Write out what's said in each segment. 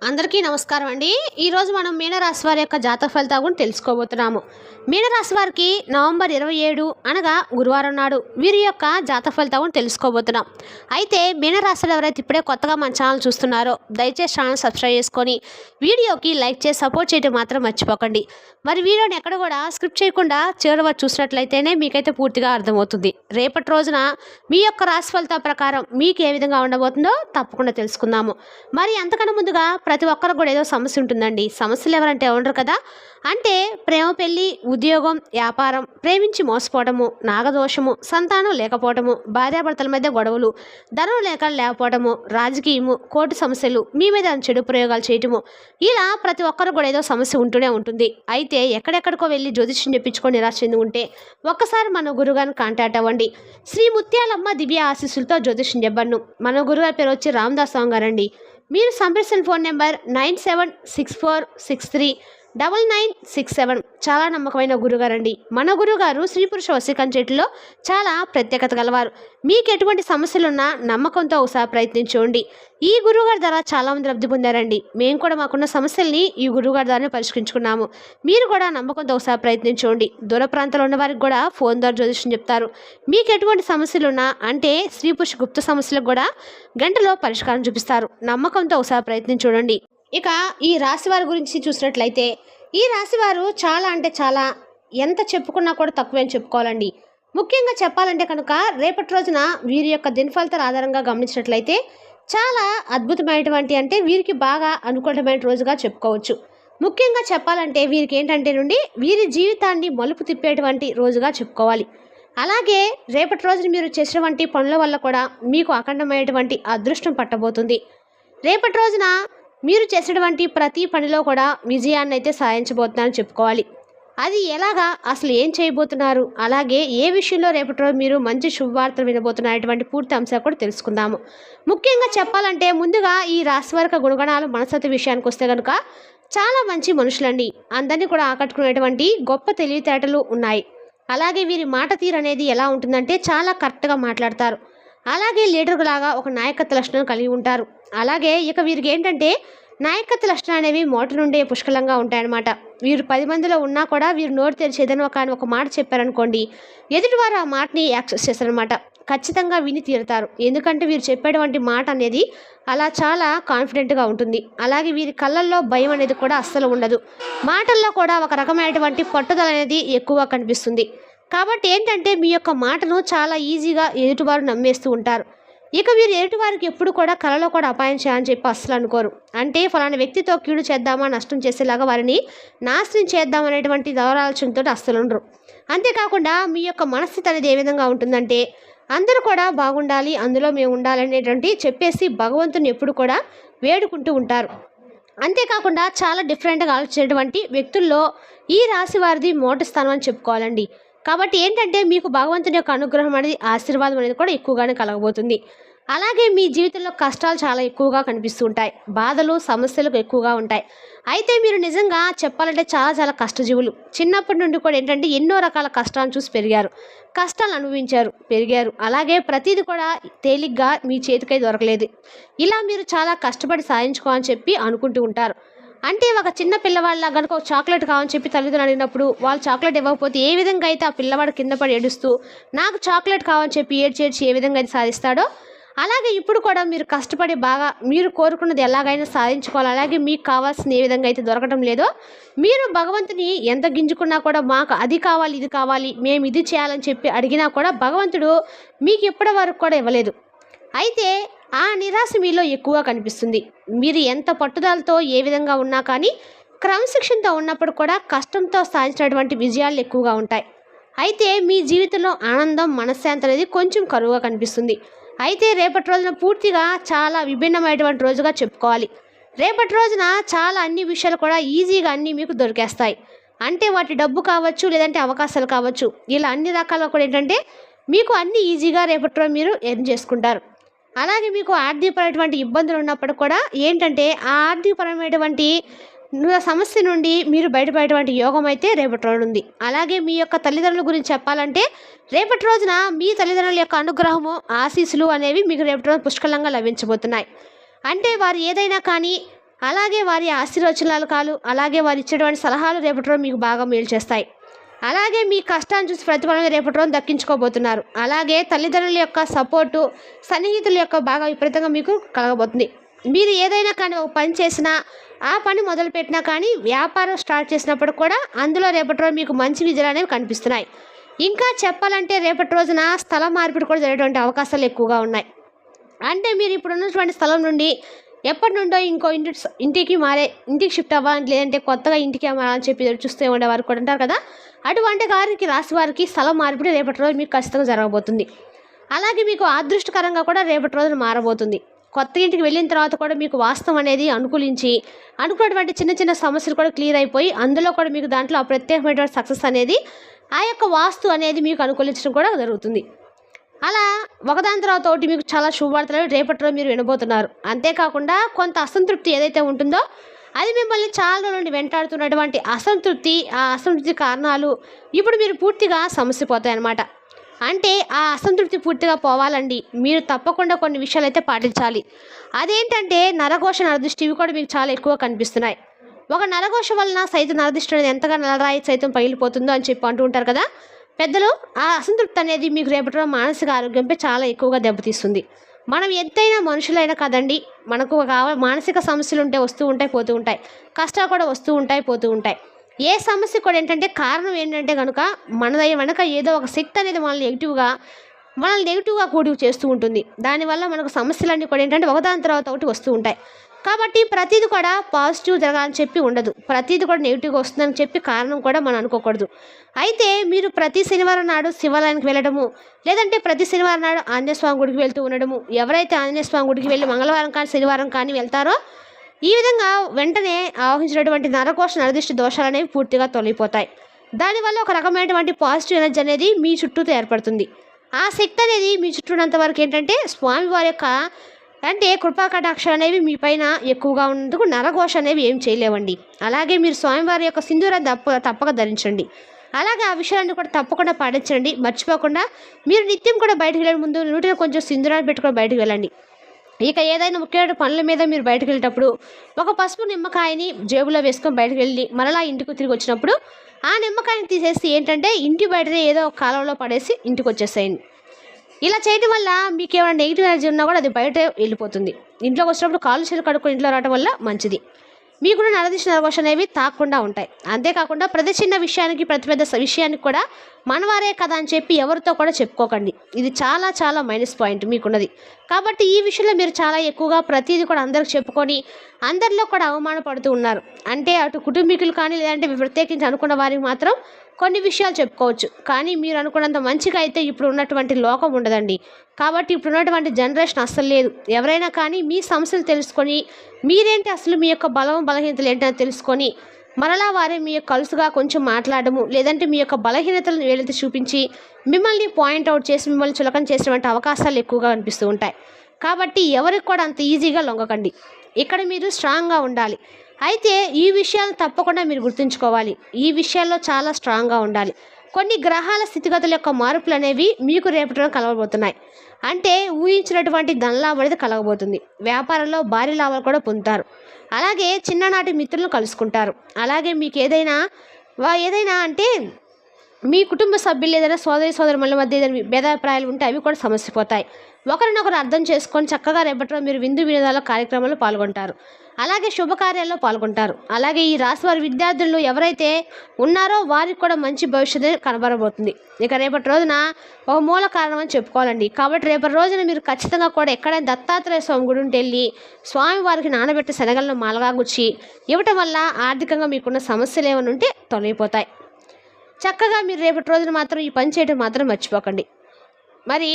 అందరికీ నమస్కారం అండి. ఈరోజు మనం మీనరాశి వారి యొక్క జాతక ఫలితాల గురించి తెలుసుకోబోతున్నాము. మీనరాశి వారికి నవంబర్ 27 అనగా గురువారం నాడు వీరి యొక్క జాతక ఫలితాల గురించి తెలుసుకోబోతున్నాం. అయితే మీనరాశిలో ఎవరైతే ఇప్పుడే కొత్తగా మన ఛానల్ చూస్తున్నారో దయచేసి ఛానల్ సబ్స్క్రైబ్ చేసుకొని వీడియోకి లైక్ చేసి సపోర్ట్ చేయడం మాత్రం మర్చిపోకండి. మరి వీడియోని ఎక్కడ కూడా స్క్రిప్ట్ చేయకుండా చివరి వరకు చూసినట్లయితేనే మీకైతే పూర్తిగా అర్థమవుతుంది. రేపటి రోజున మీ యొక్క రాశి ఫలితాల ప్రకారం మీకు ఏ విధంగా ఉండబోతుందో తప్పకుండా తెలుసుకుందాము. మరి అంతకన్నా ముందుగా ప్రతి ఒక్కరు కూడా ఏదో సమస్య ఉంటుందండి. సమస్యలు ఎవరంటే ఉండరు కదా. అంటే ప్రేమ, పెళ్లి, ఉద్యోగం, వ్యాపారం, ప్రేమించి మోసపోవడము, నాగదోషము, సంతానం లేకపోవడము, భార్యాభర్తల మధ్య గొడవలు, ధనం లేకపోవడము, రాజకీయము, కోర్టు సమస్యలు, మీ మీద చెడు ప్రయోగాలు చేయటము, ఇలా ప్రతి ఒక్కరు కూడా ఏదో సమస్య ఉంటూనే ఉంటుంది. అయితే ఎక్కడెక్కడికో వెళ్ళి జ్యోతిష్యం చెప్పించుకొని నిరాశ చెంది ఉంటే ఒక్కసారి మన గురుగారిని కాంటాక్ట్ అవ్వండి. శ్రీ ముత్యాలమ్మ దివ్య ఆశీస్సులతో జ్యోతిష్యం చెప్పను. మన గురుగారి పేరు వచ్చి రామదాస్ స్వామి గారండి. మీరు సంప్రదించిన ఫోన్ నెంబర్ 9764639967. చాలా నమ్మకమైన గురుగారండి. మన గురుగారు స్త్రీ పురుష వశీకరణ చేతిలో చాలా ప్రత్యేకత గలవారు. మీకు ఎటువంటి సమస్యలున్నా నమ్మకంతో ఒకసారి ప్రయత్నించండి. ఈ గురువుగారి ద్వారా చాలామంది లబ్ధి పొందారండి. మేము కూడా మాకున్న సమస్యల్ని ఈ గురువుగారి ద్వారానే పరిష్కరించుకున్నాము. మీరు కూడా నమ్మకంతో ఒకసారి ప్రయత్నించండి. దూర ప్రాంతాల్లో ఉన్న వారికి కూడా ఫోన్ ద్వారా జ్యోతిష్యం చెప్తారు. మీకు ఎటువంటి సమస్యలున్నా అంటే స్త్రీ పురుష గుప్త సమస్యలకు కూడా గంటలో పరిష్కారం చూపిస్తారు. నమ్మకంతో ఒకసారి ప్రయత్నించండి. ఇక ఈ రాశి వారి గురించి చూసినట్లయితే ఈ రాశి వారు చాలా అంటే చాలా ఎంత చెప్పుకున్నా కూడా తక్కువే అని చెప్పుకోవాలండి. ముఖ్యంగా చెప్పాలంటే కనుక రేపటి రోజున వీరి యొక్క దినఫలితాల ఆధారంగా గమనించినట్లయితే చాలా అద్భుతమైనటువంటి అంటే వీరికి బాగా అనుకూలమైన రోజుగా చెప్పుకోవచ్చు. ముఖ్యంగా చెప్పాలంటే వీరికి ఏంటంటే నుండి వీరి జీవితాన్ని మలుపు తిప్పేటువంటి రోజుగా చెప్పుకోవాలి. అలాగే రేపటి రోజున మీరు చేసినటువంటి పనుల వల్ల కూడా మీకు అఖండమైనటువంటి అదృష్టం పట్టబోతుంది. రేపటి రోజున మీరు చేసేటువంటి ప్రతి పనిలో కూడా విజయాన్ని అయితే సాధించబోతున్నారని చెప్పుకోవాలి. అది ఎలాగా, అసలు ఏం చేయబోతున్నారు, అలాగే ఏ విషయంలో రేపటి రోజు మీరు మంచి శుభవార్తలు వినబోతున్నటువంటి పూర్తి అంశాలు కూడా తెలుసుకుందాము. ముఖ్యంగా చెప్పాలంటే ముందుగా ఈ రాశివారిక గుణగణాలు మనస్తత్వ విషయానికి వస్తే కనుక చాలా మంచి మనుషులండి. అందరినీ కూడా ఆకట్టుకునేటువంటి గొప్ప తెలివితేటలు ఉన్నాయి. అలాగే వీరి మాట తీరు అనేది ఎలా ఉంటుందంటే చాలా కరెక్ట్గా మాట్లాడతారు. అలాగే లీడర్ లాగా ఒక నాయకత్వ లక్షణాలు కలిగి ఉంటారు. అలాగే ఇక వీరికి ఏంటంటే నాయకత్వ లక్షణాలు అనేవి మోట నుండే పుష్కలంగా ఉంటాయన్నమాట. వీరు 10 మందిలో ఉన్నా కూడా వీరు నోరు తెరిచి ఏదైనా ఒక మాట చెప్పారనుకోండి, ఎదుటివారు ఆ మాటని యాక్సెస్ చేస్తారనమాట. ఖచ్చితంగా విని తీరుతారు. ఎందుకంటే వీరు చెప్పేటువంటి మాట అనేది అలా చాలా కాన్ఫిడెంట్గా ఉంటుంది. అలాగే వీరి కళ్ళల్లో భయం అనేది కూడా అస్సలు ఉండదు. మాటల్లో కూడా ఒక రకమైనటువంటి పట్టుదల అనేది ఎక్కువగా కనిపిస్తుంది. కాబట్టి ఏంటంటే మీ యొక్క మాటను చాలా ఈజీగా ఎదుటివారు నమ్మేస్తూ ఉంటారు. ఇక వీరు ఎదుటివారికి ఎప్పుడు కూడా కలలో కూడా అపాయం చేయాలని చెప్పి అస్సలు అనుకోరు. అంటే ఫలానా వ్యక్తితో కీడు చేద్దామా, నష్టం చేసేలాగా వారిని నాశనం చేద్దామనేటువంటి దౌరాలోచనతో అస్సలు ఉండరు. అంతేకాకుండా మీ యొక్క మనస్థితి అనేది ఏ విధంగా ఉంటుందంటే అందరూ కూడా బాగుండాలి, అందులో మేము ఉండాలనేటువంటి చెప్పేసి భగవంతుని ఎప్పుడు కూడా వేడుకుంటూ ఉంటారు. అంతేకాకుండా చాలా డిఫరెంట్గా ఆలోచించేటువంటి వ్యక్తుల్లో ఈ రాశి వారిది మొదటి స్థానం అని చెప్పుకోవాలండి. కాబట్టి ఏంటంటే మీకు భగవంతుని యొక్క అనుగ్రహం అనేది, ఆశీర్వాదం అనేది కూడా ఎక్కువగానే కలగబోతుంది. అలాగే మీ జీవితంలో కష్టాలు చాలా ఎక్కువగా కనిపిస్తూ ఉంటాయి. బాధలు, సమస్యలు ఎక్కువగా ఉంటాయి. అయితే మీరు నిజంగా చెప్పాలంటే చాలా చాలా కష్టజీవులు. చిన్నప్పటి నుండి కూడా ఏంటంటే ఎన్నో రకాల కష్టాలను చూసి పెరిగారు, కష్టాలు అనుభవించారు, పెరిగారు. అలాగే ప్రతిదీ కూడా తేలిగ్గా మీ చేతికై దొరకలేదు. ఇలా మీరు చాలా కష్టపడి సాధించుకోవాలని చెప్పి అనుకుంటూ ఉంటారు. అంటే ఒక చిన్న పిల్లవాళ్ళ కనుక ఒక చాక్లెట్ కావాలని చెప్పి తల్లిదండ్రులు అడిగినప్పుడు వాళ్ళు చాక్లెట్ ఇవ్వకపోతే ఏ విధంగా అయితే ఆ పిల్లవాడు కింద పడి ఏడుస్తూ నాకు చాక్లెట్ కావాలని చెప్పి ఏడ్చి ఏ విధంగా అయితే సాధిస్తాడో, అలాగే ఇప్పుడు కూడా మీరు కష్టపడి బాగా మీరు కోరుకున్నది ఎలాగైనా సాధించుకోవాలి. అలాగే మీకు కావాల్సిన ఏ విధంగా అయితే దొరకడం లేదో మీరు భగవంతుని ఎంత గింజుకున్నా కూడా మాకు అది కావాలి, ఇది కావాలి, మేము ఇది చేయాలని చెప్పి అడిగినా కూడా భగవంతుడు మీకు ఇప్పటి వరకు కూడా ఇవ్వలేదు. అయితే ఆ నిరాశ మీలో ఎక్కువగా కనిపిస్తుంది. మీరు ఎంత పట్టుదలతో ఏ విధంగా ఉన్నా కానీ క్రమశిక్షణతో ఉన్నప్పుడు కూడా కష్టంతో సాధించినటువంటి విజయాలు ఎక్కువగా ఉంటాయి. అయితే మీ జీవితంలో ఆనందం, మనశ్శాంతి అనేది కొంచెం కరువుగా కనిపిస్తుంది. అయితే రేపటి రోజున పూర్తిగా చాలా విభిన్నమైనటువంటి రోజుగా చెప్పుకోవాలి. రేపటి రోజున చాలా అన్ని విషయాలు కూడా ఈజీగా అన్నీ మీకు దొరికేస్తాయి. అంటే వాటి డబ్బు కావచ్చు, లేదంటే అవకాశాలు కావచ్చు, ఇలా అన్ని రకాలుగా కూడా ఏంటంటే మీకు అన్నీ ఈజీగా రేపటి రోజు మీరు ఎర్న్ చేసుకుంటారు. అలాగే మీకు ఆర్థికపరమైనటువంటి ఇబ్బందులు ఉన్నప్పుడు కూడా ఏంటంటే ఆ ఆర్థికపరమైనటువంటి సమస్య నుండి మీరు బయటపడేటువంటి యోగం అయితే రేపటి రోజు ఉంది. అలాగే మీ యొక్క తల్లిదండ్రుల గురించి చెప్పాలంటే రేపటి రోజున మీ తల్లిదండ్రుల యొక్క అనుగ్రహము, ఆశీస్సులు అనేవి మీకు రేపటి రోజు పుష్కలంగా లభించబోతున్నాయి. అంటే వారు ఏదైనా కానీ అలాగే వారి ఆశీర్వచనాలు అలాగే వారు ఇచ్చేటువంటి సలహాలు రేపటి రోజు మీకు బాగా మేలు చేస్తాయి. అలాగే మీ కష్టాన్ని చూసి ప్రతిఫలం రేపటి రోజు దక్కించుకోబోతున్నారు. అలాగే తల్లిదండ్రుల యొక్క సపోర్టు, సన్నిహితుల యొక్క బాగా విపరీతంగా మీకు కలగబోతుంది. మీరు ఏదైనా కానీ ఒక పని చేసినా, ఆ పని మొదలుపెట్టినా కానీ, వ్యాపారం స్టార్ట్ చేసినప్పుడు కూడా అందులో రేపటి రోజు మీకు మంచి విజయాలు అనేవి కనిపిస్తున్నాయి. ఇంకా చెప్పాలంటే రేపటి రోజున స్థల మార్పిడి కూడా జరిగేటువంటి అవకాశాలు ఎక్కువగా ఉన్నాయి. అంటే మీరు ఇప్పుడు ఉన్నటువంటి స్థలం నుండి ఎప్పటి నుండో ఇంకో ఇంటికి షిఫ్ట్ అవ్వాలి, లేదంటే కొత్తగా ఇంటికి అవ్వాలని చెప్పి చూస్తూ ఉండేవారు కూడా ఉంటారు కదా. అటువంటి వారికి, రాశి వారికి స్థలం మార్పిడి రేపటి రోజు మీకు ఖచ్చితంగా జరగబోతుంది. అలాగే మీకు అదృష్టకరంగా కూడా రేపటి రోజున మారబోతుంది. కొత్త ఇంటికి వెళ్ళిన తర్వాత కూడా మీకు వాస్తవం అనేది అనుకూలించి, అనుకున్నటువంటి చిన్న చిన్న సమస్యలు కూడా క్లియర్ అయిపోయి, అందులో కూడా మీకు దాంట్లో ఆ ప్రత్యేకమైనటువంటి సక్సెస్ అనేది, ఆ యొక్క వాస్తు అనేది మీకు అనుకూలించడం కూడా జరుగుతుంది. అలా ఒకదాని తర్వాత ఒకటి మీకు చాలా శుభవార్తలు రేపటి రోజు మీరు వినబోతున్నారు. అంతేకాకుండా కొంత అసంతృప్తి ఏదైతే ఉంటుందో అది మిమ్మల్ని చాలా రోజుల నుండి వెంటాడుతున్నటువంటి ఆ అసంతృప్తి కారణాలు ఇప్పుడు మీరు పూర్తిగా సమసిపోతాయి అన్నమాట. అంటే ఆ అసంతృప్తి పూర్తిగా పోవాలండి, మీరు తప్పకుండా కొన్ని విషయాలు అయితే పాటించాలి. అదేంటంటే నరఘోష, నరదృష్టి ఇవి కూడా మీకు చాలా ఎక్కువ కనిపిస్తున్నాయి. ఒక నరఘోష వలన సైతం నరదృష్టి అనేది ఎంతగా నలరాయి సైతం పగిలిపోతుందో అని చెప్పి అంటూ ఉంటారు కదా పెద్దలు. ఆ అసంతృప్తి అనేది మీకు రేపటి రోజు మానసిక ఆరోగ్యంపై చాలా ఎక్కువగా దెబ్బతీస్తుంది. మనం ఎంతైనా మనుషులైనా కదండి, మనకు మానసిక సమస్యలు ఉంటే వస్తూ ఉంటాయి, పోతూ ఉంటాయి. కష్టాలు కూడా వస్తూ ఉంటాయి, పోతూ ఉంటాయి. ఏ సమస్య కూడా ఏంటంటే కారణం ఏంటంటే కనుక వెనక ఏదో ఒక శక్తి అనేది మనల్ని నెగిటివ్గా కూడి చేస్తూ ఉంటుంది. దానివల్ల మనకు సమస్యలన్నీ కూడా ఏంటంటే ఒకదాని తర్వాత ఒకటి వస్తూ ఉంటాయి. కాబట్టి ప్రతిదీ కూడా పాజిటివ్ జరగాలని చెప్పి ఉండదు, ప్రతిదీ కూడా నెగిటివ్గా వస్తుందని చెప్పి కారణం కూడా మనం అనుకోకూడదు. అయితే మీరు ప్రతి శనివారం నాడు శివాలయానికి వెళ్ళడము, లేదంటే ప్రతి శనివారం నాడు ఆంజనేయ స్వామి గుడికి వెళ్తూ ఉండడము, ఎవరైతే ఆంజనేయ స్వామి గుడికి వెళ్ళి మంగళవారం కానీ శనివారం కానీ వెళ్తారో ఈ విధంగా వెంటనే ఆవహించినటువంటి నరకోశ, నరదిష్టి దోషాలు అనేవి పూర్తిగా తొలగిపోతాయి. దానివల్ల ఒక రకమైనటువంటి పాజిటివ్ ఎనర్జీ అనేది మీ చుట్టూతో ఏర్పడుతుంది. ఆ శక్తి అనేది మీ చుట్టూ ఉన్నంత వరకు ఏంటంటే స్వామివారి యొక్క కృపా కటాక్షాలు అనేవి మీ పైన ఎక్కువగా ఉన్నందుకు నరఘోష అనేవి ఏం చేయలేవండి. అలాగే మీరు స్వామివారి యొక్క సింధూరాన్ని తప్పక ధరించండి. అలాగే ఆ విషయాన్ని కూడా తప్పకుండా పాటించండి. మర్చిపోకుండా మీరు నిత్యం కూడా బయటకు వెళ్ళే ముందు నూటిలో కొంచెం సింధూరాన్ని పెట్టుకొని బయటకు వెళ్ళండి. ఇక ఏదైనా ముఖ్యమైన పనుల మీద మీరు బయటకు వెళ్ళేటప్పుడు ఒక పసుపు నిమ్మకాయని జేబులో వేసుకొని బయటకు వెళ్ళి మరలా ఇంటికి తిరిగి వచ్చినప్పుడు ఆ నిమ్మకాయని తీసేసి ఏంటంటే ఇంటి బయటనే ఏదో ఒక కాలంలో పడేసి ఇంటికి వచ్చేసేయండి. ఇలా చేయడం వల్ల మీకు ఏమైనా నెగిటివ్ ఎనర్జీ ఉన్నా కూడా అది బయట వెళ్ళిపోతుంది. ఇంట్లోకి వచ్చినప్పుడు కాళ్ళు చేతులు కడుక్కొని ఇంట్లో రావడం వల్ల మంచిది. మీకు కూడా నరదిష్టి, నరఘోష అనేవి తాకుండా ఉంటాయి. అంతేకాకుండా ప్రతి చిన్న విషయానికి, ప్రతి పెద్ద విషయానికి కూడా మనవారే కదా అని చెప్పి ఎవరితో కూడా చెప్పుకోకండి. ఇది చాలా చాలా మైనస్ పాయింట్ మీకున్నది. కాబట్టి ఈ విషయంలో మీరు చాలా ఎక్కువగా ప్రతిదీ కూడా అందరికి చెప్పుకొని అందరిలో కూడా అవమానపడుతూ ఉన్నారు. అంటే అటు కుటుంబీకులు కానీ, లేదంటే ప్రత్యేకించి అనుకున్న వారికి మాత్రం కొన్ని విషయాలు చెప్పుకోవచ్చు. కానీ మీరు అనుకున్నంత మంచిగా అయితే ఇప్పుడు ఉన్నటువంటి లోకం ఉండదండి. కాబట్టి ఇప్పుడు ఉన్నటువంటి జనరేషన్ అస్సలు లేదు. ఎవరైనా కానీ మీ సమస్యలు తెలుసుకొని మీరేంటి అసలు మీ యొక్క బలహీనతలు ఏంటని తెలుసుకొని మరలా వారే మీ యొక్క కలుసుగా కొంచెం మాట్లాడము, లేదంటే మీ యొక్క బలహీనతలను ఏదైతే చూపించి మిమ్మల్ని పాయింట్అవుట్ చేసి మిమ్మల్ని చులకన చేసేటువంటి అవకాశాలు ఎక్కువగా అనిపిస్తూ ఉంటాయి. కాబట్టి ఎవరికి కూడా అంత ఈజీగా లొంగకండి. ఇక్కడ మీరు స్ట్రాంగ్గా ఉండాలి. అయితే ఈ విషయాలను తప్పకుండా మీరు గుర్తుంచుకోవాలి. ఈ విషయాల్లో చాలా స్ట్రాంగ్గా ఉండాలి. కొన్ని గ్రహాల స్థితిగతుల యొక్క మార్పులు అనేవి మీకు రేపటిలో కలగబోతున్నాయి. అంటే ఊహించినటువంటి ధనలాభం అనేది కలగబోతుంది. వ్యాపారంలో భారీ లాభాలు కూడా పొందుతారు. అలాగే చిన్ననాటి మిత్రులను కలుసుకుంటారు. అలాగే మీకు ఏదైనా అంటే మీ కుటుంబ సభ్యులు ఏదైనా సోదరుల మధ్య ఏదైనా భేదాభిప్రాయాలు ఉంటే అవి కూడా సమస్యపోతాయి. ఒకరినొకరు అర్థం చేసుకొని చక్కగా రేపటిలో మీరు విందు వినోదాల కార్యక్రమాల్లో పాల్గొంటారు. అలాగే శుభకార్యాల్లో పాల్గొంటారు. అలాగే ఈ రాశి వారి విద్యార్థులు ఎవరైతే ఉన్నారో వారికి కూడా మంచి భవిష్యత్తు కనబడబోతుంది. ఇక రేపటి రోజున ఒక మూల కారణం అని చెప్పుకోవాలండి. కాబట్టి రేపటి రోజున మీరు ఖచ్చితంగా కూడా ఎక్కడైనా దత్తాత్రేయ స్వామి గుడి ఉంటే వెళ్ళి స్వామివారికి నానబెట్టి శనగలను మాలగా గుచ్చి ఇవ్వటం వల్ల ఆర్థికంగా మీకున్న సమస్యలు ఏమైనా ఉంటే తొలగిపోతాయి. చక్కగా మీరు రేపటి రోజున మాత్రం ఈ పని చేయడం మాత్రం మర్చిపోకండి. మరి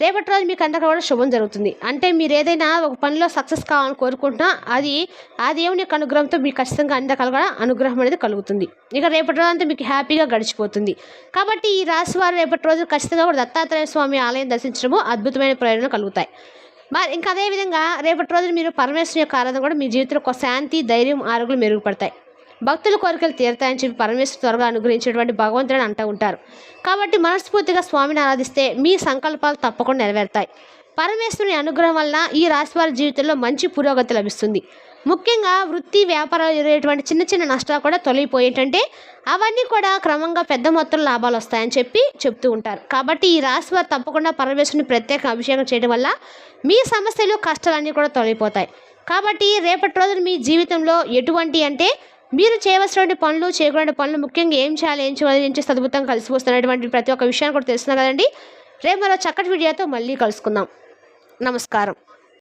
రేపటి రోజు మీకు అంతా కూడా శుభం జరుగుతుంది. అంటే మీరు ఏదైనా ఒక పనిలో సక్సెస్ కావాలని కోరుకుంటున్నా అది ఆ దేవుని యొక్క అనుగ్రహంతో మీకు ఖచ్చితంగా అన్ని రకాలుగా అనుగ్రహం అనేది కలుగుతుంది. ఇక రేపటి రోజు అంతా మీకు హ్యాపీగా గడిచిపోతుంది. కాబట్టి ఈ రాశి వారు రేపటి రోజు ఖచ్చితంగా కూడా దత్తాత్రేయ స్వామి ఆలయం దర్శించడము అద్భుతమైన ప్రయోజనం కలుగుతాయి. మరి ఇంకా అదేవిధంగా రేపటి రోజున మీరు పరమేశ్వరుని యొక్క ఆరాధన కూడా మీ జీవితంలో ఒక శాంతి, ధైర్యం, ఆరోగ్యం మెరుగుపడతాయి. భక్తుల కోరికలు తీరుతాయని చెప్పి పరమేశ్వరు త్వరగా అనుగ్రహించేటువంటి భగవంతుడు అంటూ ఉంటారు. కాబట్టి మనస్ఫూర్తిగా స్వామిని ఆరాధిస్తే మీ సంకల్పాలు తప్పకుండా నెరవేరుతాయి. పరమేశ్వరుని అనుగ్రహం వల్ల ఈ రాశి వారి జీవితంలో మంచి పురోగతి లభిస్తుంది. ముఖ్యంగా వృత్తి వ్యాపారాలు ఎదురయ్యేటువంటి చిన్న చిన్న నష్టాలు కూడా తొలగిపోయేటంటే అవన్నీ కూడా క్రమంగా పెద్ద మొత్తం లాభాలు వస్తాయని చెప్తూ ఉంటారు. కాబట్టి ఈ రాశి వారు తప్పకుండా పరమేశ్వరుని ప్రత్యేక అభిషేకం చేయడం వల్ల మీ సమస్యలు కష్టాలన్నీ కూడా తొలగిపోతాయి. కాబట్టి రేపటి రోజున మీ జీవితంలో ఎటువంటి అంటే మీరు చేయవలసినటువంటి పనులు చేయకూడని పనులు ముఖ్యంగా ఏం చేస్తే అద్భుతంగా కలిసి వస్తున్నటువంటి ప్రతి ఒక్క విషయాన్ని కూడా తెలుస్తున్నా కదండి. రేపు మరో చక్కటి వీడియోతో మళ్ళీ కలుసుకుందాం. నమస్కారం.